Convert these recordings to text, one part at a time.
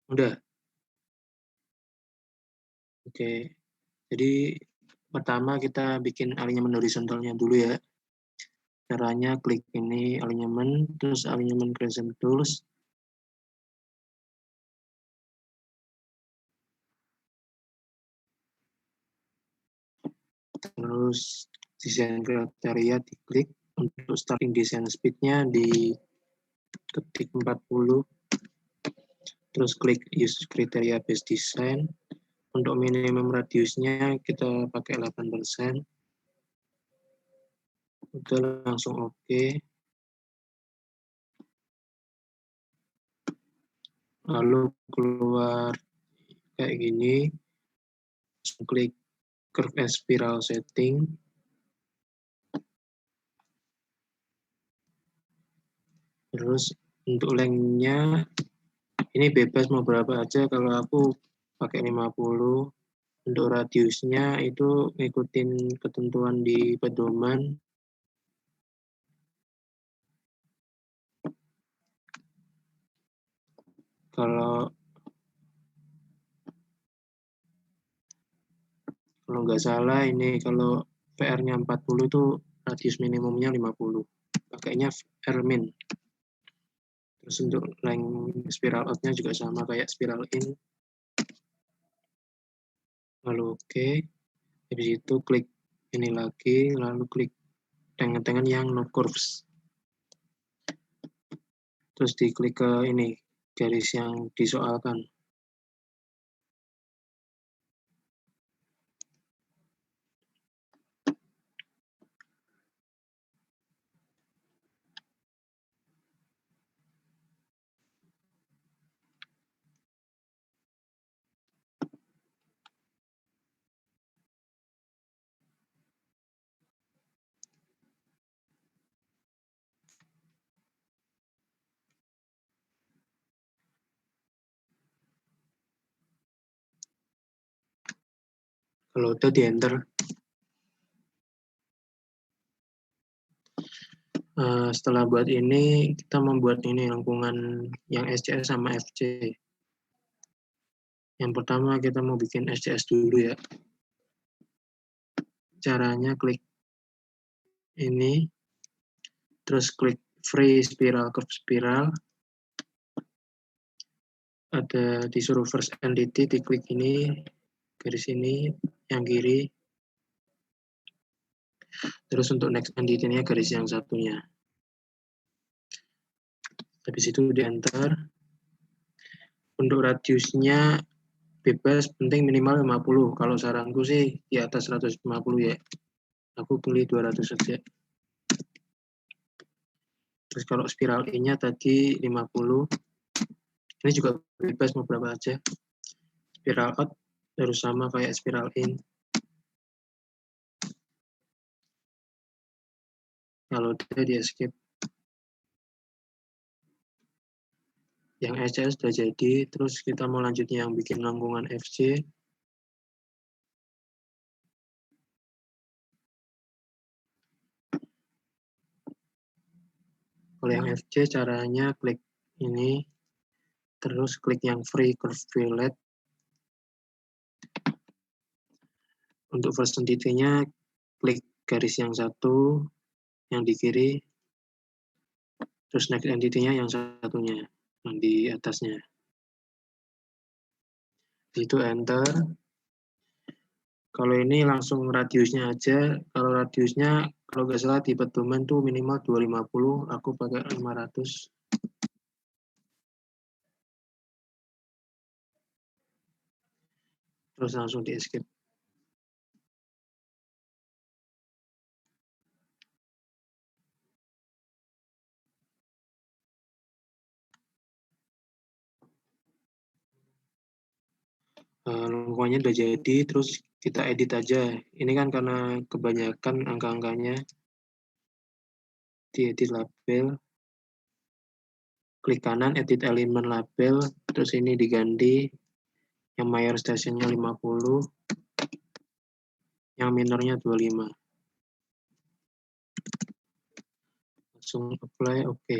Udah. Oke. Jadi pertama kita bikin alignment horizontalnya dulu ya. Caranya klik ini alignment, terus alignment crescent tools. Terus desain kriteria diklik. Untuk starting design speed-nya di ketik 40. Terus klik use kriteria base design. Untuk minimum radiusnya kita pakai 8%. Udah langsung oke. Lalu keluar kayak gini. Klik curve and spiral setting. Terus untuk length-nya ini bebas mau berapa aja, kalau aku pakai 50. Untuk radiusnya itu ngikutin ketentuan di pedoman. Kalau nggak salah ini kalau VR-nya 40 itu radius minimumnya 50. Pakainya R-min. Terus untuk length spiral out-nya juga sama kayak spiral in. Lalu oke. Habis itu klik ini lagi, lalu klik tangan-tangan yang no curves. Terus diklik ke ini, garis yang disoalkan. Kalau udah di enter. Setelah buat ini, kita membuat ini lengkungan yang SCS sama FC. Yang pertama kita mau bikin SCS dulu ya. Caranya klik ini, terus klik free spiral curve spiral. Ada disuruh first entity, diklik ini, garis ini, yang kiri. Terus untuk next entity-nya garis yang satunya. Habis itu di enter. Untuk radiusnya bebas, penting minimal 50. Kalau saranku sih di atas 150 ya. Aku pilih 200 saja. Terus kalau spiral I-nya tadi 50. Ini juga bebas mau berapa aja. Spiral out harus sama kayak spiral in. Kalau udah di escape. Yang SCS sudah jadi, terus kita mau lanjut yang bikin lengkungan FC. Kalau yang FC caranya klik ini, terus klik yang free curve fillet. Untuk first entity-nya klik garis yang satu, yang di kiri, terus next entity-nya yang satunya, yang di atasnya. Itu enter. Kalau ini langsung radiusnya aja. Kalau radiusnya, kalau nggak salah di pedoman tuh minimal 250, aku pakai 500. Terus langsung di escape. Lengkungannya udah jadi, terus kita edit aja. Ini kan karena kebanyakan angka-angkanya. Di edit label. Klik kanan, edit element label. Terus ini diganti. Yang mayor stationnya 50. Yang minornya 25. Langsung apply, oke.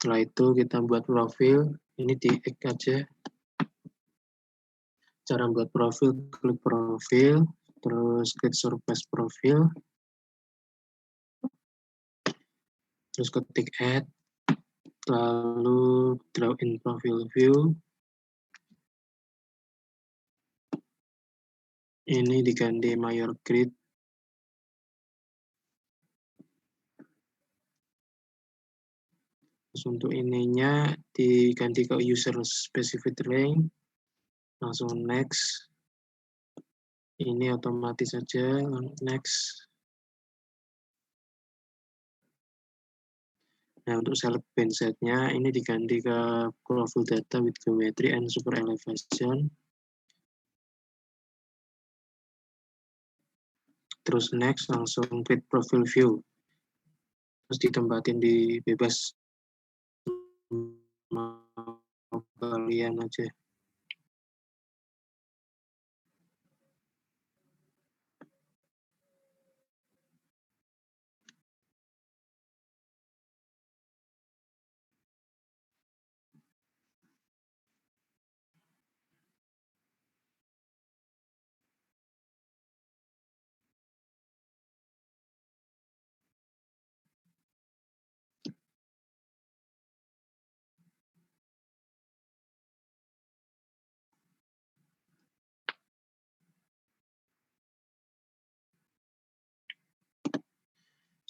Setelah itu kita buat profil, ini di add aja. Cara buat profil, klik profil, terus klik surface profil, terus ketik add, lalu draw in profile view, ini diganti mayor grid, terus untuk ininya diganti ke user specific range, langsung next, ini otomatis saja, next. Nah, untuk select band set-nya, ini diganti ke profile data with geometry and super elevation. Terus next, langsung create profile view. Terus ditempatin di bebas mau kalian aja.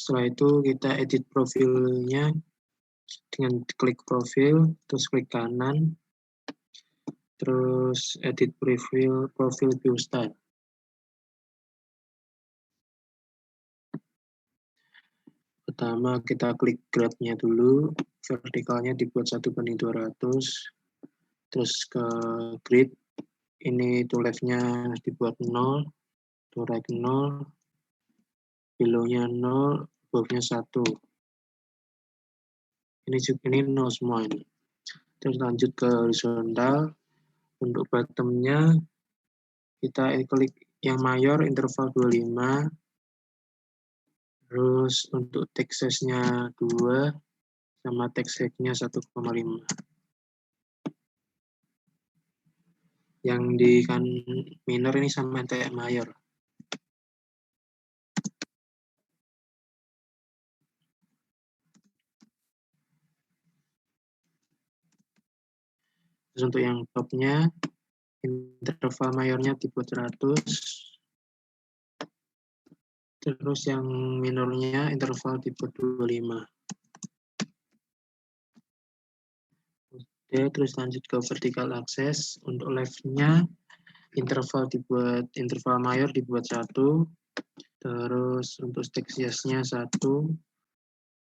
Setelah itu kita edit profilnya dengan klik profil, terus klik kanan, terus edit profil view style. Pertama kita klik grade-nya dulu, vertikalnya dibuat 1:200, terus ke grid, ini to left-nya dibuat 0, to right 0, below-nya 0, above-nya 1. Ini 0 semua ini. Terus lanjut ke horizontal, untuk bottom-nya kita klik yang mayor interval 25, terus untuk text size-nya 2, sama text height-nya 1,5. Yang di kan minor ini sama kayak mayor. Terus untuk yang top-nya, interval mayornya dibuat 100, terus yang minornya interval dibuat 25. Oke, terus lanjut ke vertical axis. Untuk left-nya, interval mayor dibuat 1, terus untuk text size-nya 1,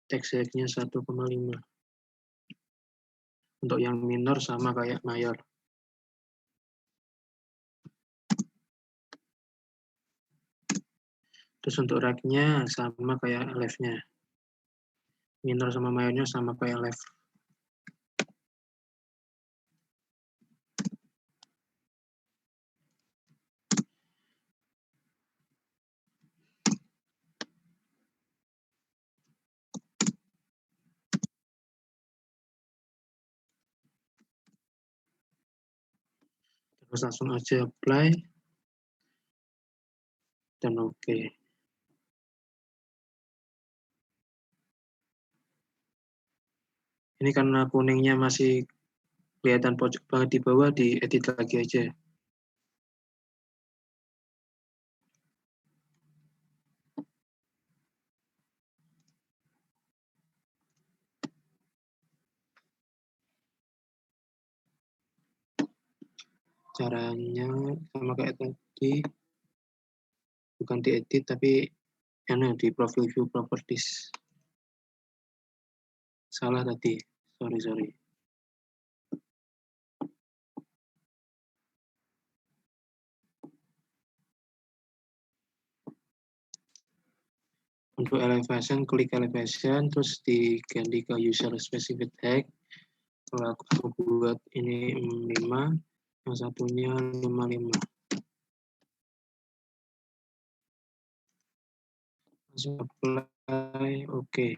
text height-nya 1,5. Untuk yang minor sama kayak mayor. Terus untuk right-nya sama kayak left-nya. Minor sama mayornya sama kayak left. Terus langsung aja apply. Dan oke. Ini karena kuningnya masih kelihatan pojok banget di bawah, diedit lagi aja. Caranya sama kayak tadi, bukan diedit tapi di profile view properties. Salah tadi, sorry. Untuk elevation, klik elevation, terus diganti ke user specific height. Kalau aku buat ini 5, yang satunya 55. Langsung apply, oke.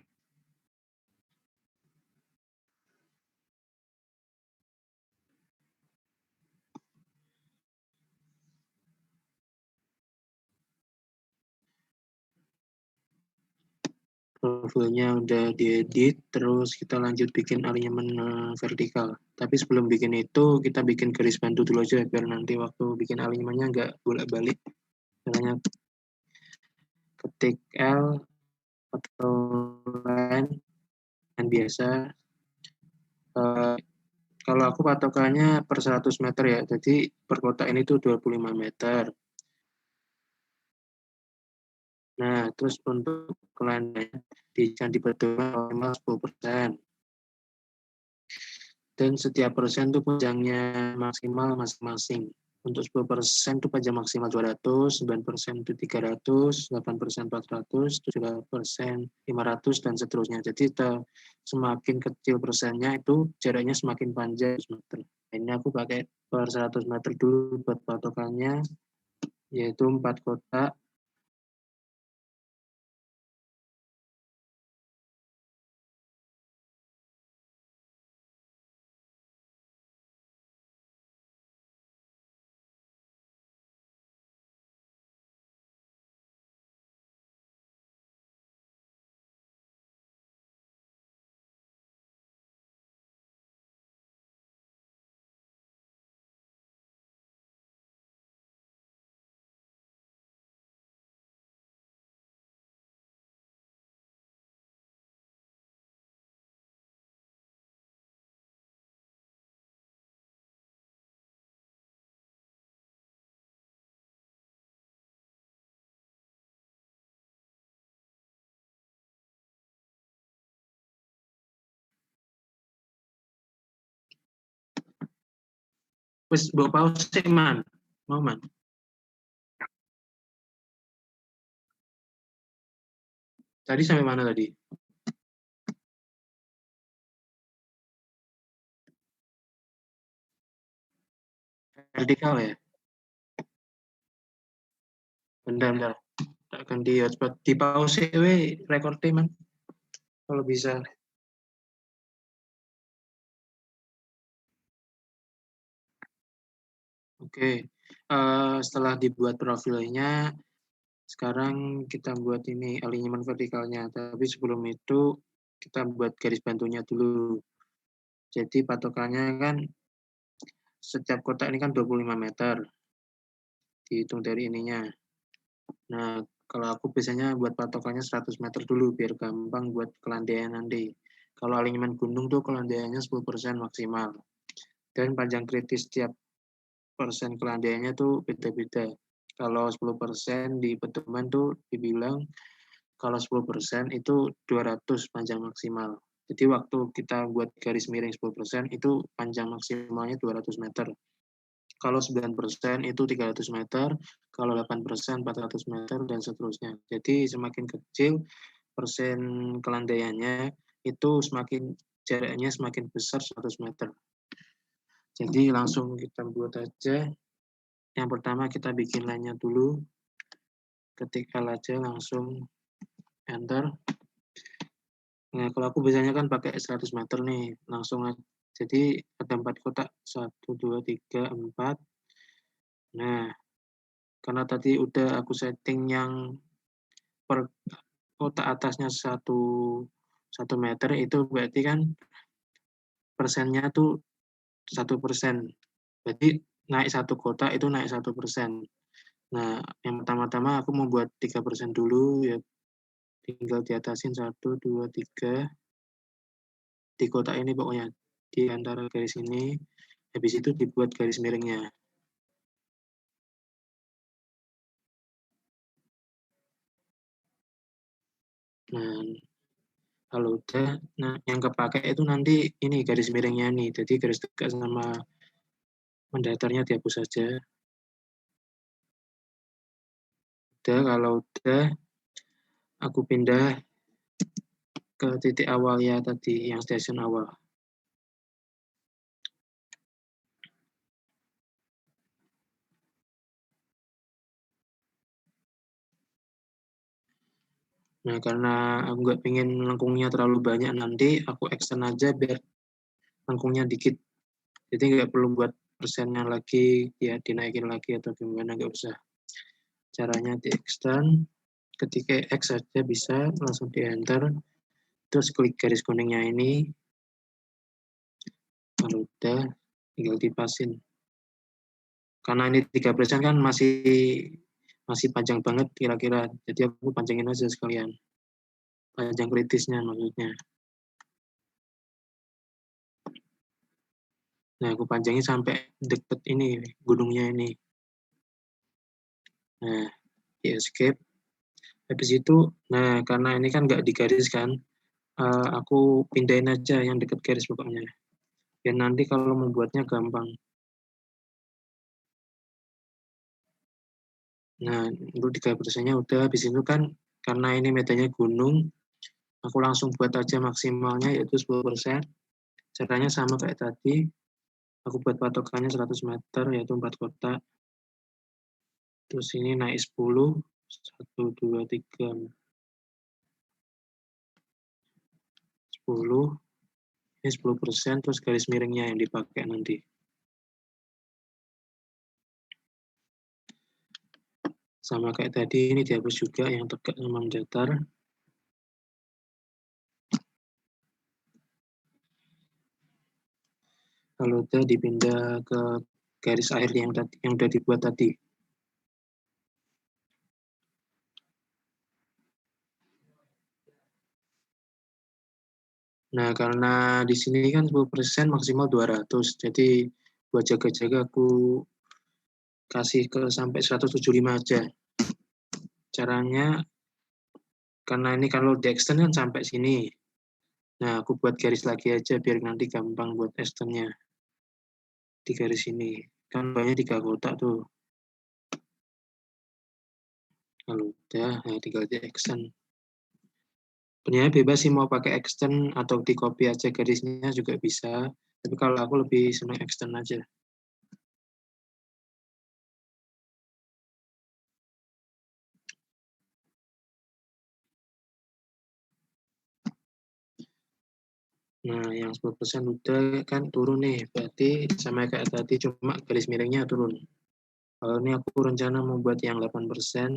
profilnya udah diedit, terus kita lanjut bikin alignment vertikal. Tapi sebelum bikin itu, kita bikin garis bantu dulu aja, biar nanti waktu bikin alignmentnya nggak bolak-balik. Caranya ketik L atau line yang biasa. Kalau aku patokannya per 100 meter ya, jadi per kotak ini tuh 25 meter. Nah, terus untuk kelandainya jangan diperhitungkan minimal 10%. Dan setiap persen itu panjangnya maksimal masing-masing. Untuk 10% itu panjang maksimal 200, 9% itu 300, 8% 400, 7% 500, dan seterusnya. Jadi semakin kecil persennya itu jaraknya semakin panjang meter. Ini aku pakai per 100 meter dulu buat patokannya, yaitu 4 kotak. Wes mbok pause sih, Man. Mau, Man? Tadi sampai mana tadi? Vertikal ya? Bentar. Tak ganti hotspot. Di pause we recordnya, Man. Kalau bisa. Oke. Setelah dibuat profilnya, sekarang kita buat ini alignment vertikalnya. Tapi sebelum itu, kita buat garis bantunya dulu. Jadi patokannya kan setiap kotak ini kan 25 meter. Dihitung dari ininya. Nah, kalau aku biasanya buat patokannya 100 meter dulu, biar gampang buat kelandaian nanti. Kalau alignment gunung tuh kelandaiannya 10% maksimal. Dan panjang kritis setiap persen kelandaiannya tuh beda-beda. Kalau 10% di pedoman tuh dibilang kalau 10% itu 200 panjang maksimal. Jadi waktu kita buat garis miring 10% itu panjang maksimalnya 200 meter. Kalau 9% itu 300 meter, kalau 8% 400 meter, dan seterusnya. Jadi semakin kecil persen kelandaiannya, itu semakin jaraknya semakin besar 100 meter. Jadi langsung kita buat aja. Yang pertama kita bikin line-nya dulu. Ketik L aja, langsung enter. Nah, kalau aku biasanya kan pakai 100 meter nih, langsung aja. Jadi ada 4 kotak, 1, 2, 3, 4. Nah, karena tadi udah aku setting yang per kotak atasnya 1 meter, itu berarti kan persennya tuh 1%. Berarti naik 1 kotak itu naik 1%. Nah, yang pertama-tama aku mau buat 3% dulu, ya tinggal diatasin 1, 2, 3. Di kotak ini pokoknya, di antara garis ini, habis itu dibuat garis miringnya. Nah, kalau udah, nah yang kepake itu nanti ini garis miringnya nih, jadi garis tegak sama mendatarnya dihapus saja. Udah, kalau udah, aku pindah ke titik awal ya tadi, yang station awal. Nah, karena aku nggak pengen lengkungnya terlalu banyak nanti, aku extend aja biar lengkungnya dikit. Jadi nggak perlu buat persennya lagi, ya dinaikin lagi atau gimana, nggak usah. Caranya di extend, ketika X saja bisa, langsung di enter, terus klik garis kuningnya ini, kalau udah tinggal dipasin. Karena ini 3% kan masih panjang banget kira-kira, jadi aku panjangin aja sekalian, panjang kritisnya maksudnya. Nah, aku panjangin sampai deket ini, gunungnya ini. Nah, di escape. Habis itu, nah karena ini kan nggak digaris kan, aku pindahin aja yang deket garis pokoknya. Biar nanti kalau membuatnya gampang. Nah, untuk 3%-nya udah, habis itu kan karena ini medannya gunung, aku langsung buat aja maksimalnya yaitu 10%. Caranya sama kayak tadi, aku buat patokannya 100 meter yaitu 4 kotak. Terus ini naik 10, 1, 2, 3, 10, ini 10%, terus garis miringnya yang dipakai nanti. Sama kayak tadi, ini dihapus juga yang tegak sama mendatar. Kalau udah dipindah ke garis akhir yang udah dibuat tadi. Nah, karena di sini kan 10% maksimal 200, jadi buat jaga-jaga aku kasih ke sampai 175 aja. Caranya, karena ini kalau di extend kan sampai sini. Nah, aku buat garis lagi aja biar nanti gampang buat extendnya. Di garis ini. Kan banyak 3 kotak tuh. Kalau udah, nah tinggal di extend. Sebenarnya bebas sih mau pakai extend atau di copy aja garisnya juga bisa. Tapi kalau aku lebih senang extend aja. Nah, yang 10% udah kan turun nih. Berarti sama kayak tadi, cuma garis miringnya turun. Kalau ini aku rencana membuat yang 8%.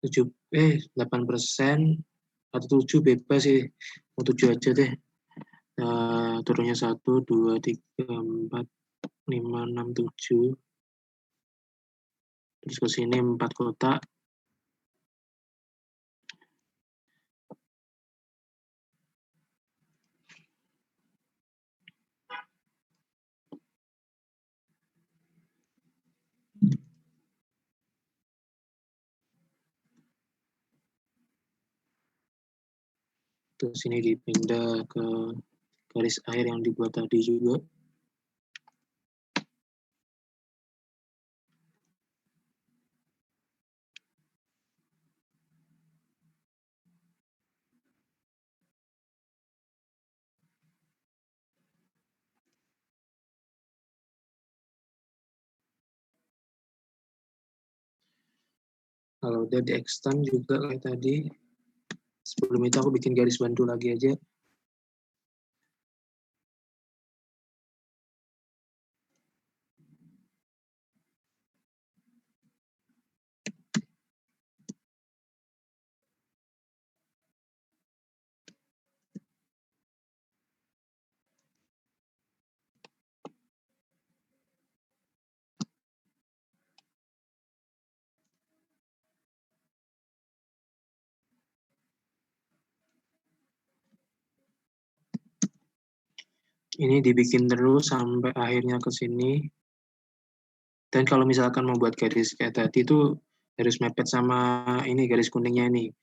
Tujuh 8% atau 7 bebas sih. Mau 7 aja deh. Nah, turunnya 1, 2, 3, 4, 5, 6, 7. Terus ke sini 4 kotak. Terus ini dipindah ke garis akhir yang dibuat tadi juga. Kalau udah di extend juga kayak tadi, sebelum itu aku bikin garis bantu lagi aja. Ini dibikin terus sampai akhirnya ke sini. Dan kalau misalkan membuat garis kayak tadi itu harus mepet sama ini garis kuningnya ini.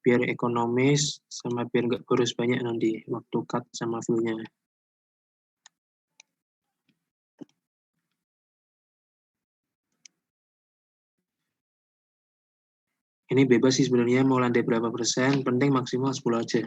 Biar ekonomis sama biar nggak boros banyak nanti waktu cut sama fill-nya. Ini bebas sih sebenarnya mau landai berapa persen, penting maksimal 10 aja.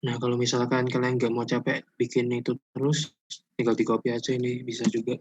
Nah, kalau misalkan kalian nggak mau capek bikin itu terus, tinggal di copy aja, ini bisa juga.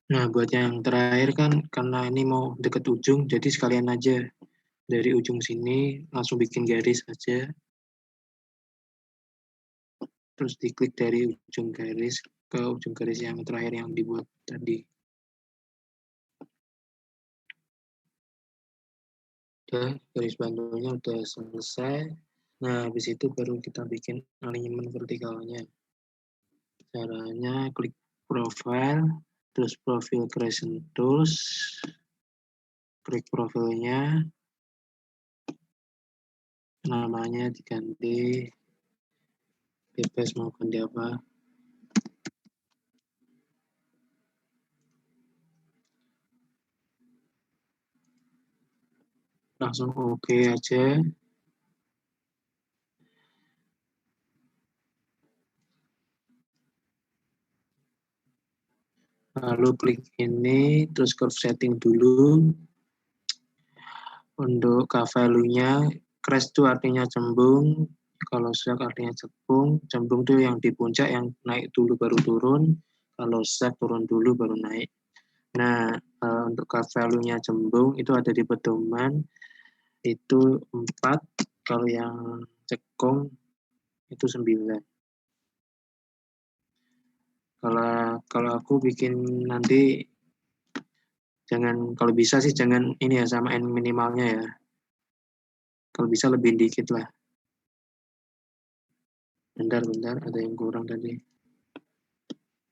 Nah, buat yang terakhir kan, karena ini mau deket ujung, jadi sekalian aja dari ujung sini langsung bikin garis aja, terus diklik dari ujung garis ke ujung garis yang terakhir yang dibuat tadi. Udah, garis bantunya udah selesai. Nah, habis itu baru kita bikin alignment vertikalnya. Caranya klik profile, terus profil creation tools, klik profilnya, namanya diganti, bebas mau ganti apa. Langsung oke aja. Lalu klik ini, terus curve setting dulu. Untuk K value-nya, crash itu artinya cembung, kalau sag artinya cekung. Cembung itu yang di puncak, yang naik dulu baru turun. Kalau sag turun dulu baru naik. Nah, untuk K value-nya cembung itu ada di pedoman, itu 4, kalau yang cekung itu 9. Kalau aku bikin nanti, kalau bisa sih jangan ini ya, samain minimalnya ya. Kalau bisa lebih dikit lah. Bentar, ada yang kurang tadi.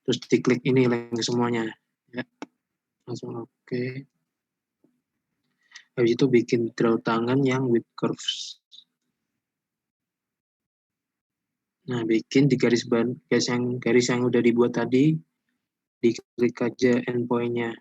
Terus diklik ini link semuanya. Ya, langsung oke. Habis itu bikin draw tangan yang with curves. Nah, bikin di garis yang udah dibuat tadi, diklik aja endpoint-nya.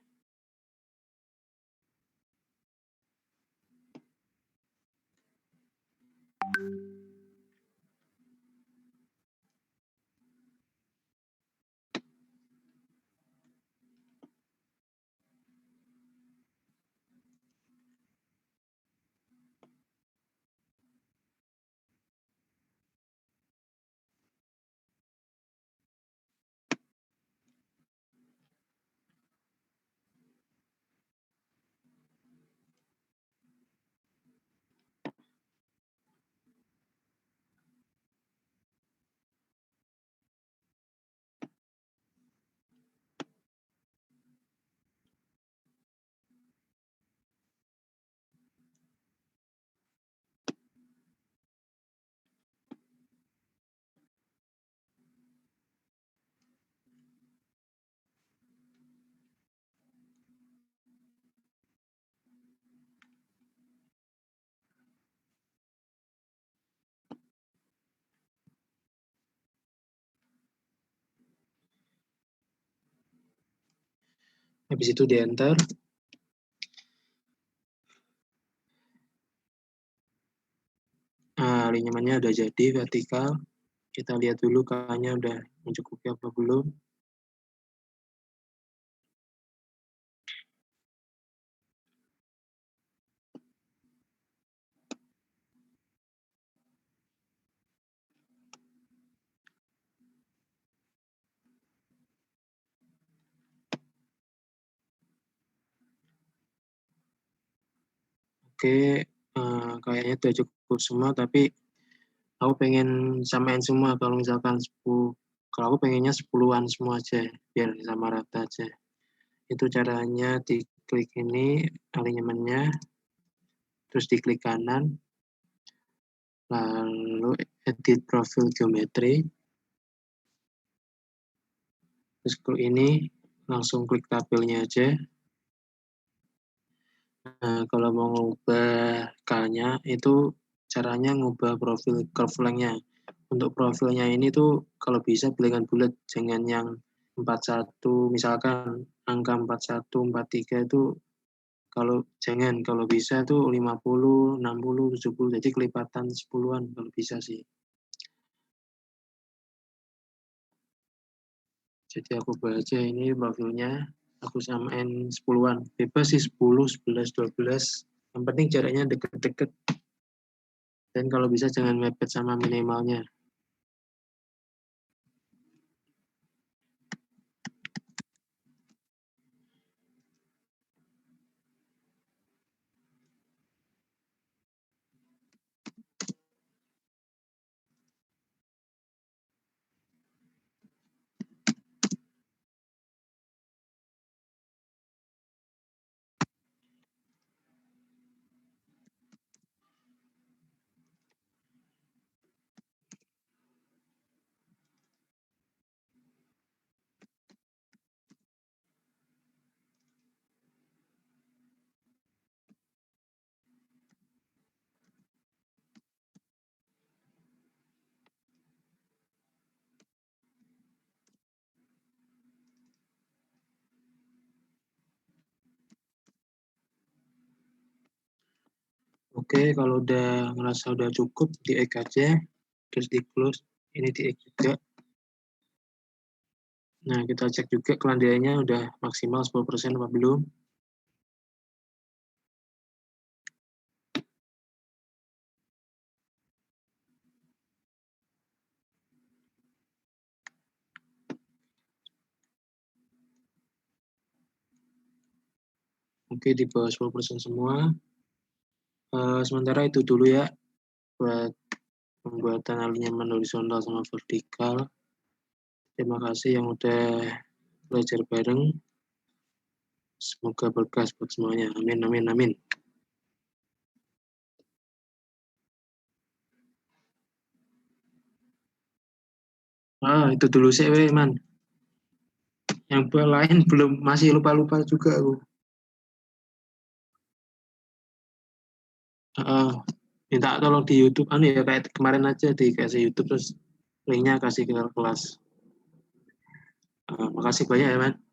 Habis itu di enter. Nah, alignment-nya udah jadi vertikal. Kita lihat dulu K-nya udah mencukupi apa belum. Oke, kayaknya udah cukup semua, tapi aku pengen samain semua. Kalau misalkan 10, kalau aku pengennya 10-an semua aja, biar sama rata aja. Itu caranya diklik ini, alignment-nya, terus diklik kanan, lalu edit profil geometri, terus klik ini, langsung klik tabelnya aja. Nah, kalau mau ngubah K-nya, itu caranya ngubah profil curve length-nya. Untuk profilnya ini tuh kalau bisa pilihan bulat, jangan yang 41, misalkan angka 41, 43 itu kalau bisa tuh 50, 60, 70, jadi kelipatan 10-an kalau bisa sih. Jadi aku baca ini profilnya, aku samain 10-an. Bebas sih 10, 11, 12. Yang penting jaraknya deket-deket. Dan kalau bisa jangan mepet sama minimalnya. Oke, kalau udah ngerasa udah cukup, di X aja, terus di close, ini di X juga. Nah, kita cek juga kelandaiannya udah maksimal 10% apa belum. Oke, di bawah 10% semua. Sementara itu dulu ya, buat pembuatan alinyaman horizontal sama vertikal. Terima kasih yang udah belajar bareng. Semoga berkah buat semuanya. Amin, amin, amin. Itu dulu sih, man. Yang buat lain belum, masih lupa-lupa juga aku. Minta tolong di YouTube, ya kayak kemarin aja dikasih YouTube terus linknya kasih ke kelas. Makasih banyak ya, man.